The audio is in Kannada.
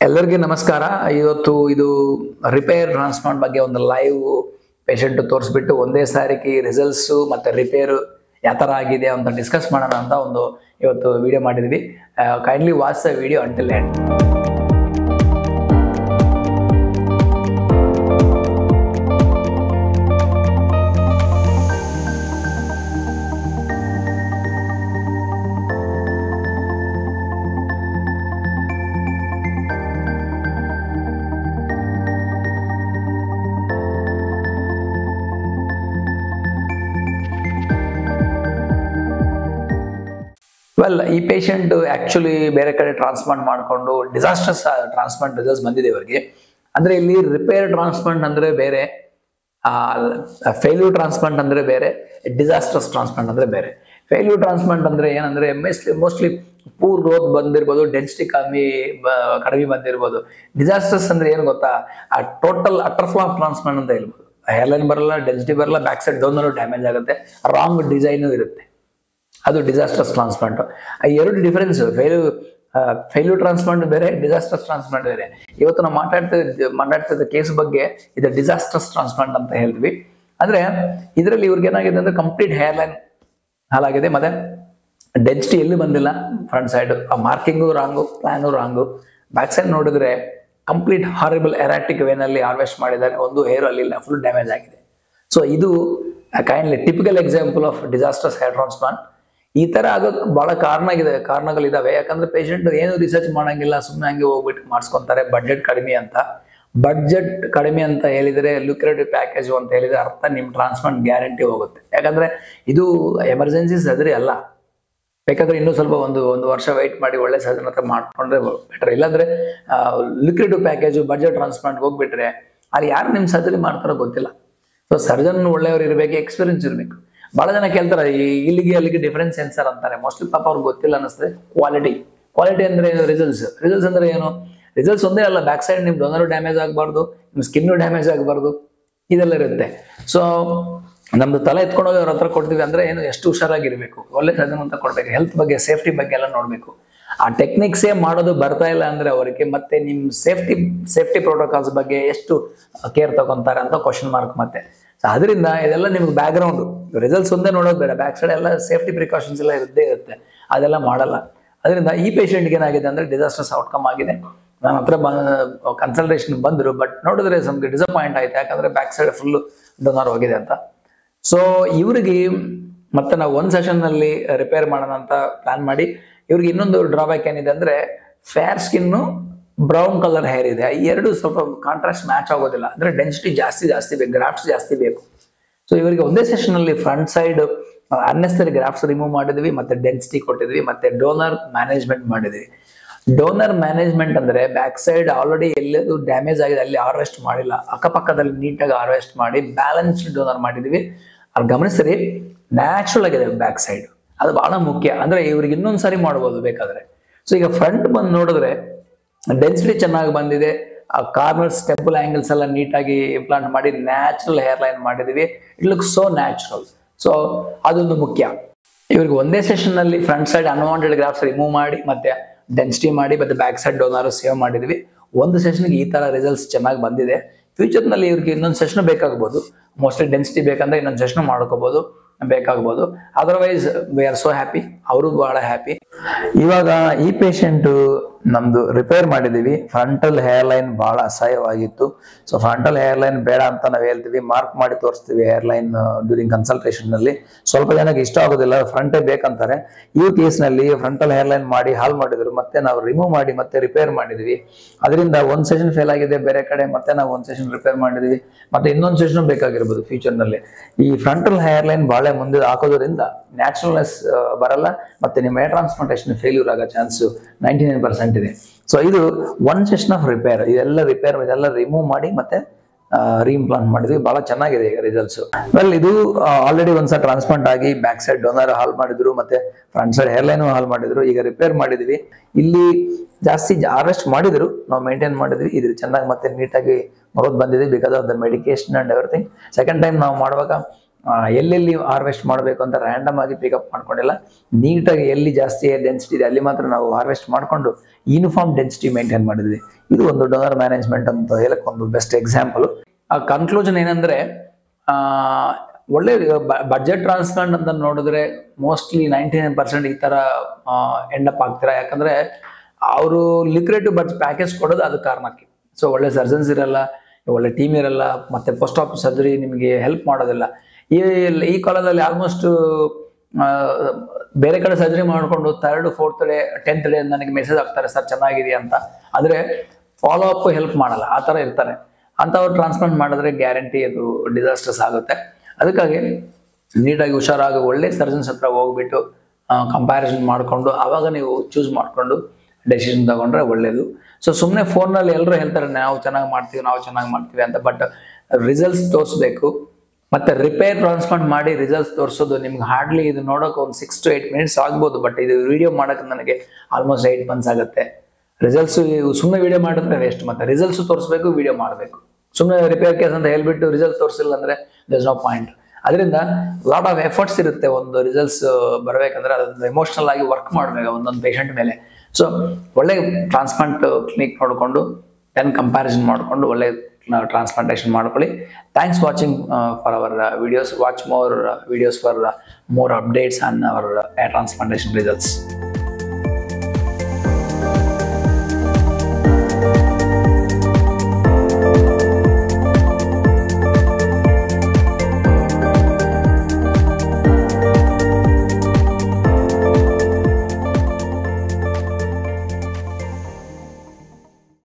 ಎಲ್ಲರಿಗೂ ನಮಸ್ಕಾರ. ಇವತ್ತು ಇದು ರಿಪೇರ್ ಟ್ರಾನ್ಸ್ಪ್ಲಾಂಟ್ ಬಗ್ಗೆ ಒಂದು ಲೈವ್ ಪೇಷಂಟ್ ತೋರಿಸ್ಬಿಟ್ಟು ಒಂದೇ ಸಾರಿಗೆ ರಿಸಲ್ಟ್ಸ್ ಮತ್ತೆ ರಿಪೇರ್ ಯಾವ ತರ ಆಗಿದೆ ಅಂತ ಡಿಸ್ಕಸ್ ಮಾಡೋಣ ಅಂತ ಒಂದು ಇವತ್ತು ವಿಡಿಯೋ ಮಾಡಿದ್ವಿ. Kindly watch the video until end. Well, ಈ ಪೇಷಂಟ್ ಆಕ್ಚುಲಿ ಬೇರೆ ಕಡೆ ಟ್ರಾನ್ಸ್ಪ್ಲಾಂಟ್ ಮಾಡಿಕೊಂಡು ಡಿಸಾಸ್ಟರ್ಸ್ ಟ್ರಾನ್ಸ್ಪ್ಲಾಂಟ್ ರಿಸಲ್ಟ್ಸ್ ಬಂದಿದೆ ಇವರಿಗೆ. ಅಂದ್ರೆ ಇಲ್ಲಿ ರಿಪೇರ್ ಟ್ರಾನ್ಸ್ಪ್ಲಾಂಟ್ ಅಂದ್ರೆ ಬೇರೆ, ಫೇಲ್ಯೂರ್ ಟ್ರಾನ್ಸ್ಪ್ಲಾಂಟ್ ಅಂದ್ರೆ ಬೇರೆ, ಡಿಸಾಸ್ಟರ್ಸ್ ಟ್ರಾನ್ಸ್ಪ್ಲಾಂಟ್ ಅಂದ್ರೆ ಬೇರೆ. ಫೇಲ್ಯೂರ್ ಟ್ರಾನ್ಸ್ಪ್ಲಾಂಟ್ ಅಂದ್ರೆ ಏನಂದ್ರೆ ಮೋಸ್ಟ್ಲಿ ಪೂರ್ ಗ್ರೋತ್ ಬಂದಿರ್ಬೋದು, ಡೆನ್ಸಿಟಿ ಕಡಿಮೆ ಬಂದಿರ್ಬೋದು. ಡಿಸಾಸ್ಟರ್ಸ್ ಅಂದ್ರೆ ಏನು ಗೊತ್ತಾ, ಆ ಟೋಟಲ್ ಅಟರ್ಫ್ಲಾಪ್ ಟ್ರಾನ್ಸ್ಪ್ಲಾಂಟ್ ಅಂತ ಹೇಳ್ಬೋದು. ಹೇರ್ಲೈನ್ ಬರಲ್ಲ, ಡೆನ್ಸಿಟಿ ಬರಲ್ಲ, ಬ್ಯಾಕ್ ಸೈಡ್ ಡೋನರು ಡ್ಯಾಮೇಜ್ ಆಗುತ್ತೆ, ರಾಂಗ್ ಡಿಸೈನು ಇರುತ್ತೆ. ಅದು ಡಿಸಾಸ್ಟರ್ಸ್ ಟ್ರಾನ್ಸ್ಪ್ಲಾಂಟ್. ಎರಡು ಡಿಫರೆನ್ಸ್, ಫೇಲ್ಯೂರ್ ಟ್ರಾನ್ಸ್ಪ್ಲಾಂಟ್ ಬೇರೆ, ಡಿಸಾಸ್ಟರ್ಸ್ ಟ್ರಾನ್ಸ್ಪ್ಲಾಂಟ್ ಬೇರೆ. ಇವತ್ತು ನಾವು ಮಾತಾಡ್ತಿದ್ದ ಕೇಸ್ ಬಗ್ಗೆ ಇದು ಡಿಸಾಸ್ಟರ್ಸ್ ಟ್ರಾನ್ಸ್ಪ್ಲಾಂಟ್ ಅಂತ ಹೇಳ್ತೀವಿ. ಅಂದ್ರೆ ಇದರಲ್ಲಿ ಇವ್ರಿಗೆ ಏನಾಗಿದೆ ಅಂದ್ರೆ ಕಂಪ್ಲೀಟ್ ಹೇರ್ಲೈನ್ ಹಾಳಾಗಿದೆ, ಮತ್ತೆ ಡೆನ್ಸಿಟಿ ಎಲ್ಲಿ ಬಂದಿಲ್ಲ, front side marking wrong, plan wrong. Back side ನೋಡಿದ್ರೆ ಕಂಪ್ಲೀಟ್ ಹಾರಿಬಲ್ ಎರಾಟಿಕ್ ವೇನಲ್ಲಿ ಹಾರ್ವೆಸ್ಟ್ ಮಾಡಿದ್ದಾರೆ, ಒಂದು ಹೇರ್ ಅಲ್ಲಿ ಇಲ್ಲ, ಫುಲ್ ಡ್ಯಾಮೇಜ್ ಆಗಿದೆ. ಸೊ ಇದು kindly typical example of disasters hair transplant. ಈ ತರ ಆಗೋಕೆ ಬಹಳ ಕಾರಣಗಳಿದಾವೆ. ಯಾಕಂದ್ರೆ ಪೇಷಂಟ್ ಏನು ರಿಸರ್ಚ್ ಮಾಡಂಗಿಲ್ಲ, ಸುಮ್ಮನೆ ಹಂಗೆ ಹೋಗ್ಬಿಟ್ಟು ಮಾಡಿಸ್ಕೊಂತಾರೆ. ಬಡ್ಜೆಟ್ ಕಡಿಮೆ ಅಂತ ಹೇಳಿದ್ರೆ ಲುಕ್ರೇಟಿವ್ ಪ್ಯಾಕೇಜ್ ಅಂತ ಹೇಳಿದ್ರೆ ಅರ್ಥ ನಿಮ್ ಟ್ರಾನ್ಸ್ಪ್ಲಾಂಟ್ ಗ್ಯಾರಂಟಿ ಹೋಗುತ್ತೆ. ಯಾಕಂದ್ರೆ ಇದು ಎಮರ್ಜೆನ್ಸಿ ಸರ್ಜರಿ ಅಲ್ಲ. ಬೇಕಾದ್ರೆ ಇನ್ನೂ ಸ್ವಲ್ಪ ಒಂದು ವರ್ಷ ವೆಯ್ಟ್ ಮಾಡಿ ಒಳ್ಳೆ ಸರ್ಜನ್ ಹತ್ರ ಮಾಡ್ಕೊಂಡ್ರೆ ಬೆಟರ್. ಇಲ್ಲಾಂದ್ರೆ ಲುಕ್ರೇಟಿವ್ ಪ್ಯಾಕೇಜ್ ಬಡ್ಜೆಟ್ ಟ್ರಾನ್ಸ್ಪ್ಲಾಂಟ್ ಹೋಗ್ಬಿಟ್ರೆ ಅಲ್ಲಿ ಯಾರು ನಿಮ್ ಸರ್ಜರಿ ಮಾಡ್ತಾರೋ ಗೊತ್ತಿಲ್ಲ. ಸೊ ಸರ್ಜನ್ ಒಳ್ಳೆಯವ್ರು ಇರಬೇಕು, ಎಕ್ಸ್ಪೀರಿಯನ್ಸ್ ಇರಬೇಕು. ಬಹಳ ಜನ ಕೇಳ್ತಾರೆ ಅಲ್ಲಿಗೆ ಡಿಫರೆನ್ಸ್ ಏನ್ ಸರ್ ಅಂತಾರೆ. ಮೋಸ್ಟ್ಲಿ ಪಾಪ ಅವ್ರಿಗೆ ಗೊತ್ತಿಲ್ಲ ಅನಿಸ್ತದೆ. ಕ್ವಾಲಿಟಿ ಅಂದ್ರೆ ಏನು, ರಿಸಲ್ಟ್ಸ್ ಅಂದ್ರೆ ಏನು? ರಿಸಲ್ಟ್ಸ್ ಒಂದೇ ಅಲ್ಲ, ಬ್ಯಾಕ್ ಸೈಡ್ ನಿಮ್ ಡೋನರು ಡ್ಯಾಮೇಜ್ ಆಗಬಾರ್ದು, ನಿಮ್ ಸ್ಕಿನ್ ಡ್ಯಾಮೇಜ್ ಆಗಬಾರ್ದು, ಇದೆಲ್ಲ ಇರುತ್ತೆ. ಸೊ ನಮ್ದು ತಲೆ ಎತ್ಕೊಂಡೋಗಿ ಅವ್ರ ಹತ್ರ ಕೊಡ್ತೀವಿ ಅಂದ್ರೆ ಏನು, ಎಷ್ಟು ಹುಷಾರಾಗಿರ್ಬೇಕು, ಒಳ್ಳೆ ಸರ್ಜನ್ ಅಂತ ಕೊಡ್ಬೇಕು, ಹೆಲ್ತ್ ಬಗ್ಗೆ ಸೇಫ್ಟಿ ಬಗ್ಗೆ ಎಲ್ಲ ನೋಡ್ಬೇಕು. ಆ ಟೆಕ್ನಿಕ್ಸೇ ಮಾಡೋದು ಬರ್ತಾ ಇಲ್ಲ ಅಂದ್ರೆ ಅವರಿಗೆ ಮತ್ತೆ ನಿಮ್ ಸೇಫ್ಟಿ ಪ್ರೋಟೋಕಾಲ್ಸ್ ಬಗ್ಗೆ ಎಷ್ಟು ಕೇರ್ ತಗೊಂತಾರೆ ಅಂತ ಕ್ವಶನ್ ಮಾರ್ಕ್. ಮತ್ತೆ ಅದರಿಂದ ಇದೆಲ್ಲ ನಿಮ್ಗೆ ಬ್ಯಾಕ್ ಗ್ರೌಂಡ್, ರಿಸಲ್ಟ್ಸ್ ಒಂದೇ ನೋಡೋದು ಬೇಡ, ಬ್ಯಾಕ್ ಸೈಡ್ ಎಲ್ಲ ಸೇಫ್ಟಿ ಪ್ರಿಕಾಷನ್ಸ್ ಎಲ್ಲ ಇರುತ್ತೆ, ಅದೆಲ್ಲ ಮಾಡಲ್ಲ. ಅದರಿಂದ ಈ ಪೇಷಂಟ್ಗೆ ಏನಾಗಿದೆ ಅಂದ್ರೆ ಡಿಸಾಸ್ಟರ್ಸ್ ಔಟ್ಕಮ್ ಆಗಿದೆ. ನನ್ನ ಹತ್ರ ಕನ್ಸಲ್ಟೇಷನ್ ಬಂದ್ರು, ಬಟ್ ನೋಡಿದ್ರೆ ನಮ್ಗೆ ಡಿಸಪಾಯಿಂಟ್ ಆಯ್ತು. ಯಾಕಂದ್ರೆ ಬ್ಯಾಕ್ ಸೈಡ್ ಫುಲ್ ಡೋನರ್ ಹೋಗಿದೆ ಅಂತ. ಸೊ ಇವ್ರಿಗೆ ಮತ್ತೆ ನಾವು ಒಂದ್ ಸೆಷನ್ ನಲ್ಲಿ ರಿಪೇರ್ ಮಾಡೋಣ ಅಂತ ಪ್ಲಾನ್ ಮಾಡಿ, ಇವ್ರಿಗೆ ಇನ್ನೊಂದು ಡ್ರಾಬ್ಯಾಕ್ ಏನಿದೆ ಅಂದ್ರೆ fair skin, brown colour hair ಇದೆ. ಈ ಎರಡು ಸ್ವಲ್ಪ ಕಾಂಟ್ರಾಸ್ಟ್ ಮ್ಯಾಚ್ ಆಗೋದಿಲ್ಲ. ಅಂದ್ರೆ ಡೆನ್ಸಿಟಿ ಜಾಸ್ತಿ ಬೇಕು, ಗ್ರಾಫ್ಟ್ಸ್ ಜಾಸ್ತಿ ಬೇಕು. ಸೊ ಇವರಿಗೆ ಒಂದೇ ಸೆಷನ್ ಅಲ್ಲಿ front side unnecessary grafts remove ಮಾಡಿದ್ವಿ, ಮತ್ತೆ ಡೆನ್ಸಿಟಿ ಕೊಟ್ಟಿದ್ವಿ, ಮತ್ತೆ ಡೋನರ್ ಮ್ಯಾನೇಜ್ಮೆಂಟ್ ಮಾಡಿದ್ವಿ. ಡೋನರ್ ಮ್ಯಾನೇಜ್ಮೆಂಟ್ ಅಂದ್ರೆ ಬ್ಯಾಕ್ ಸೈಡ್ ಆಲ್ರೆಡಿ ಎಲ್ಲೆದು ಡ್ಯಾಮೇಜ್ ಆಗಿದೆ ಅಲ್ಲಿ ಹಾರ್ವೆಸ್ಟ್ ಮಾಡಿಲ್ಲ, ಅಕ್ಕಪಕ್ಕದಲ್ಲಿ ನೀಟಾಗಿ ಹಾರ್ವೆಸ್ಟ್ ಮಾಡಿ ಬ್ಯಾಲೆನ್ಸ್ಡ್ ಡೋನರ್ ಮಾಡಿದ್ವಿ. ಅಲ್ಲಿ ಗಮನಿಸ್ರಿ, ನ್ಯಾಚುರಲ್ ಆಗಿದೆ ಬ್ಯಾಕ್ ಸೈಡ್, ಅದು ಬಹಳ ಮುಖ್ಯ. ಅಂದ್ರೆ ಇವ್ರಿಗೆ ಇನ್ನೊಂದ್ಸರಿ ಮಾಡ್ಬೋದು ಬೇಕಾದ್ರೆ. ಸೊ ಈಗ ಫ್ರಂಟ್ ಬಂದು ನೋಡಿದ್ರೆ ಡೆನ್ಸಿಟಿ ಚೆನ್ನಾಗಿ ಬಂದಿದೆ, ಆ ಕಾರ್ನರ್ಸ್ ಟೆಂಪಲ್ ಆಂಗಲ್ಸ್ ಎಲ್ಲ ನೀಟಾಗಿ ಇಂಪ್ಲಾಂಟ್ ಮಾಡಿ ನ್ಯಾಚುರಲ್ ಹೇರ್ ಲೈನ್ ಮಾಡಿದೀವಿ. It look so natural. So ಅದೊಂದು ಮುಖ್ಯ. ಇವ್ರಿಗೆ ಒಂದೇ ಸೆಷನ್ ಅಲ್ಲಿ front side unwanted graphs remove ಮಾಡಿ, ಮತ್ತೆ ಡೆನ್ಸಿಟಿ ಮಾಡಿ, ಮತ್ತೆ ಬ್ಯಾಕ್ ಸೈಡ್ ಡೋನರ್ ಸೇವ್ ಮಾಡಿದ್ವಿ. ಒಂದು ಸೆಷನ್ಗೆ ಈ ತರ ರಿಸಲ್ಟ್ಸ್ ಚೆನ್ನಾಗಿ ಬಂದಿದೆ. ಫ್ಯೂಚರ್ ನಲ್ಲಿ ಇವ್ರಿಗೆ ಇನ್ನೊಂದು ಸೆಷನ್ ಬೇಕಾಗಬಹುದು. ಮೋಸ್ಟ್ಲಿ ಡೆನ್ಸಿಟಿ ಬೇಕಂದ್ರೆ ಇನ್ನೊಂದು ಸೆಷನ್ ಮಾಡ್ಕೋಬಹುದು, ಬೇಕಾಗಬಹುದು. Otherwise we are so happy, ಅವರು ಬಹಳ ಹ್ಯಾಪಿ. ಇವಾಗ ಈ ಪೇಷಂಟ್ ನಮ್ದು ರಿಪೇರ್ ಮಾಡಿದೀವಿ. ಫ್ರಂಟಲ್ ಹೇರ್ ಲೈನ್ ಬಹಳ ಅಸಹ್ಯವಾಗಿತ್ತು. ಸೊ ಫ್ರಂಟಲ್ ಹೇರ್ ಲೈನ್ ಬೇಡ ಅಂತ ನಾವು ಹೇಳ್ತೀವಿ, ಮಾರ್ಕ್ ಮಾಡಿ ತೋರಿಸ್ತೀವಿ ಹೇರ್ ಲೈನ್ ಡ್ಯೂರಿಂಗ್ ಕನ್ಸಲ್ಟೇಷನ್ ನಲ್ಲಿ. ಸ್ವಲ್ಪ ಜನಕ್ಕೆ ಇಷ್ಟ ಆಗೋದಿಲ್ಲ, ಫ್ರಂಟೇ ಬೇಕಂತಾರೆ. ಈ ಕೇಸ್ ನಲ್ಲಿ ಫ್ರಂಟಲ್ ಹೇರ್ ಲೈನ್ ಮಾಡಿ ಹಾಲ್ ಮಾಡಿದ್ರು, ಮತ್ತೆ ನಾವು ರಿಮೂವ್ ಮಾಡಿ ಮತ್ತೆ ರಿಪೇರ್ ಮಾಡಿದ್ವಿ. ಅದರಿಂದ ಒಂದ್ ಸೆಷನ್ ಫೇಲ್ ಆಗಿದೆ ಬೇರೆ ಕಡೆ, ಮತ್ತೆ ನಾವು ಒಂದ್ ಸೆಷನ್ ರಿಪೇರ್ ಮಾಡಿದ್ವಿ, ಮತ್ತೆ ಇನ್ನೊಂದು ಸೆಷನ್ ಬೇಕಾಗಿರ್ಬೋದು ಫ್ಯೂಚರ್ ನಲ್ಲಿ. ಈ ಫ್ರಂಟಲ್ ಹೇರ್ ಲೈನ್ ಬಹಳ ಮುಂದೆ ಹಾಕೋದ್ರಿಂದ ನ್ಯಾಚುರಲ್ನೆಸ್ ಬರಲ್ಲ, ಮತ್ತೆ ನಿಮ್ಮ ಹೇರ್ ಟ್ರಾನ್ಸ್ಪ್ಲಾಂಟೇಷನ್ ಫೇಲ್ಯೂರ್ ಆಗೋ ಚಾನ್ಸ್ 99% ಇದೆ. ಸೊ ಇದು ಒನ್ ಸೆಷನ್ ಆಫ್ ರಿಪೇರ್. ಇದೆಲ್ಲ ರಿಮೂವ್ ಮಾಡಿ ಮತ್ತೆ ರೀಇಂಪ್ಲಾಂಟ್ ಮಾಡಿದ್ವಿ. ಬಹಳ ಚೆನ್ನಾಗಿದೆ ಈಗ ರಿಸಲ್ಟ್ಸ್. ವೆಲ್, ಇದು ಆಲ್ರೆಡಿ ಒಂದ್ಸಲ ಟ್ರಾನ್ಸ್ಪ್ಲಾಂಟ್ ಆಗಿ ಬ್ಯಾಕ್ ಸೈಡ್ ಡೋನರ್ ಹಾಲ್ ಮಾಡಿದ್ರು, ಮತ್ತೆ ಫ್ರಂಟ್ ಸೈಡ್ ಹೇರ್ ಲೈನ್ ಹಾಲ್ ಮಾಡಿದ್ರು. ಈಗ ರಿಪೇರ್ ಮಾಡಿದ್ವಿ. ಇಲ್ಲಿ ಜಾಸ್ತಿ ಹಾರ್ವೆಸ್ಟ್ ಮಾಡಿದ್ರು, ನಾವು ಮೇಂಟೈನ್ ಮಾಡಿದ್ವಿ. ಇದು ಚೆನ್ನಾಗಿ ಮತ್ತೆ ನೀಟಾಗಿ ಮರೋದ್ ಬಂದಿದೆ because of the medication and everything. Second time ನಾವು ಮಾಡುವಾಗ ಎಲ್ಲೆಲ್ಲಿ ಹಾರ್ವೆಸ್ಟ್ ಮಾಡಬೇಕು ಅಂತ ರ್ಯಾಂಡಮ್ ಆಗಿ ಪಿಕಪ್ ಮಾಡ್ಕೊಂಡಿಲ್ಲ, ನೀಟಾಗಿ ಎಲ್ಲಿ ಜಾಸ್ತಿ ಡೆನ್ಸಿಟಿ ಇದೆ ಅಲ್ಲಿ ಮಾತ್ರ ನಾವು ಹಾರ್ವೆಸ್ಟ್ ಮಾಡಿಕೊಂಡು ಯೂನಿಫಾರ್ಮ್ ಡೆನ್ಸಿಟಿ ಮೇಂಟೈನ್ ಮಾಡಿದ್ವಿ. ಇದು ಒಂದು ಡೋನರ್ ಮ್ಯಾನೇಜ್ಮೆಂಟ್ ಅಂತ ಹೇಳಕ್ ಒಂದು ಬೆಸ್ಟ್ ಎಕ್ಸಾಂಪಲ್. ಆ ಕನ್ಕ್ಲೂಷನ್ ಏನಂದ್ರೆ ಒಳ್ಳೆ ಬಡ್ಜೆಟ್ ಟ್ರಾನ್ಸ್ಪ್ಲಾಂಟ್ ಅಂತ ನೋಡಿದ್ರೆ ಮೋಸ್ಟ್ಲಿ 99% ಈ ತರ ಎಂಡ್ ಅಪ್ ಆಗ್ತೀರಾ. ಯಾಕಂದ್ರೆ ಅವರು ಲಿಕ್ರೇಟಿವ್ ಪ್ಯಾಕೇಜ್ ಕೊಡೋದು ಅದು ಕಾರಣಕ್ಕೆ. ಸೊ ಒಳ್ಳೆ ಸರ್ಜನ್ಸ್ ಇರಲ್ಲ, ಒಳ್ಳೆ ಟೀಮ್ ಇರಲ್ಲ, ಮತ್ತೆ ಪೋಸ್ಟ್ ಆಫ್ ಸರ್ಜರಿ ನಿಮಗೆ ಹೆಲ್ಪ್ ಮಾಡೋದಿಲ್ಲ. ಈ ಕಾಲದಲ್ಲಿ ಆಲ್ಮೋಸ್ಟ್ ಬೇರೆ ಕಡೆ ಸರ್ಜರಿ ಮಾಡ್ಕೊಂಡು 3rd, 4th day 10th day ನನಗೆ ಮೆಸೇಜ್ ಆಗ್ತಾರೆ ಸರ್ ಚೆನ್ನಾಗಿದೆಯಾ ಅಂತ, ಆದ್ರೆ ಫಾಲೋ ಅಪ್ ಹೆಲ್ಪ್ ಮಾಡಲ್ಲ, ಆ ತರ ಇರ್ತಾರೆ. ಅಂತವ್ರು ಟ್ರಾನ್ಸ್ಪ್ಲಾಂಟ್ ಮಾಡಿದ್ರೆ ಗ್ಯಾರಂಟಿ ಅದು ಡಿಸಾಸ್ಟರ್ಸ್ ಆಗುತ್ತೆ. ಅದಕ್ಕಾಗಿ ನೀಟಾಗಿ ಹುಷಾರಾಗಿ ಒಳ್ಳೆ ಸರ್ಜನ್ಸ್ ಹತ್ರ ಹೋಗ್ಬಿಟ್ಟು ಕಂಪ್ಯಾರಿಸನ್ ಮಾಡಿಕೊಂಡು ಆವಾಗ ನೀವು ಚೂಸ್ ಮಾಡಿಕೊಂಡು ಡೆಸಿಷನ್ ತಗೊಂಡ್ರೆ ಒಳ್ಳೇದು. ಸೊ ಸುಮ್ಮನೆ ಫೋನಲ್ಲಿ ಎಲ್ಲರೂ ಹೇಳ್ತಾರೆ ನಾವು ಚೆನ್ನಾಗಿ ಮಾಡ್ತೀವಿ ಅಂತ, ಬಟ್ ರಿಸಲ್ಟ್ಸ್ ತೋರಿಸ್ಬೇಕು. ಮತ್ತೆ ರಿಪೇರ್ ಟ್ರಾನ್ಸ್ಪ್ಲಾಂಟ್ ಮಾಡಿ ರಿಸಲ್ಟ್ಸ್ ತೋರಿಸೋದು ನಿಮ್ಗೆ ಹಾರ್ಡ್ಲಿ ಇದು ನೋಡೋಕೆ ಒಂದು 6 to 8 minutes ಆಗ್ಬೋದು, ಬಟ್ ಇದು ವಿಡಿಯೋ ಮಾಡೋಕೆ ನನಗೆ ಆಲ್ಮೋಸ್ಟ್ 8 months ಆಗುತ್ತೆ. ರಿಸಲ್ಟ್ಸ್ ಸುಮ್ಮನೆ ವಿಡಿಯೋ ಮಾಡಿದ್ರೆ ವೇಸ್ಟ್, ಮತ್ತೆ ರಿಸಲ್ಟ್ಸ್ ತೋರಿಸ್ಬೇಕು, ವಿಡಿಯೋ ಮಾಡಬೇಕು. ಸುಮ್ಮನೆ ರಿಪೇರ್ ಕೇಸ್ ಅಂತ ಹೇಳ್ಬಿಟ್ಟು ರಿಸಲ್ಟ್ ತೋರಿಸಿಲ್ಲ ಅಂದ್ರೆ ದರ್ ಇಸ್ ನೋ ಪಾಯಿಂಟ್. ಅದರಿಂದ ಲಾಟ್ ಆಫ್ ಎಫರ್ಟ್ಸ್ ಇರುತ್ತೆ ಒಂದು ರಿಸಲ್ಟ್ಸ್ ಬರಬೇಕಂದ್ರೆ, ಅದನ್ನ ಎಮೋಷನಲ್ ಆಗಿ ವರ್ಕ್ ಮಾಡಬೇಕು ಒಂದೊಂದು ಪೇಷಂಟ್ ಮೇಲೆ. ಸೊ ಒಳ್ಳೆ ಟ್ರಾನ್ಸ್ಪ್ಲಾಂಟ್ ಕ್ಲಿನಿಕ್ ನೋಡಿಕೊಂಡು ದೆನ್ ಕಂಪ್ಯಾರಿಸನ್ ಮಾಡಿಕೊಂಡು ಒಳ್ಳೆ ಟ್ರಾನ್ಸ್ಪ್ಲಾಂಟೇಷನ್ ಮಾಡ್ಕೊಳ್ಳಿ. Thanks watching for our videos. Watch more videos for more updates on our transplantation results.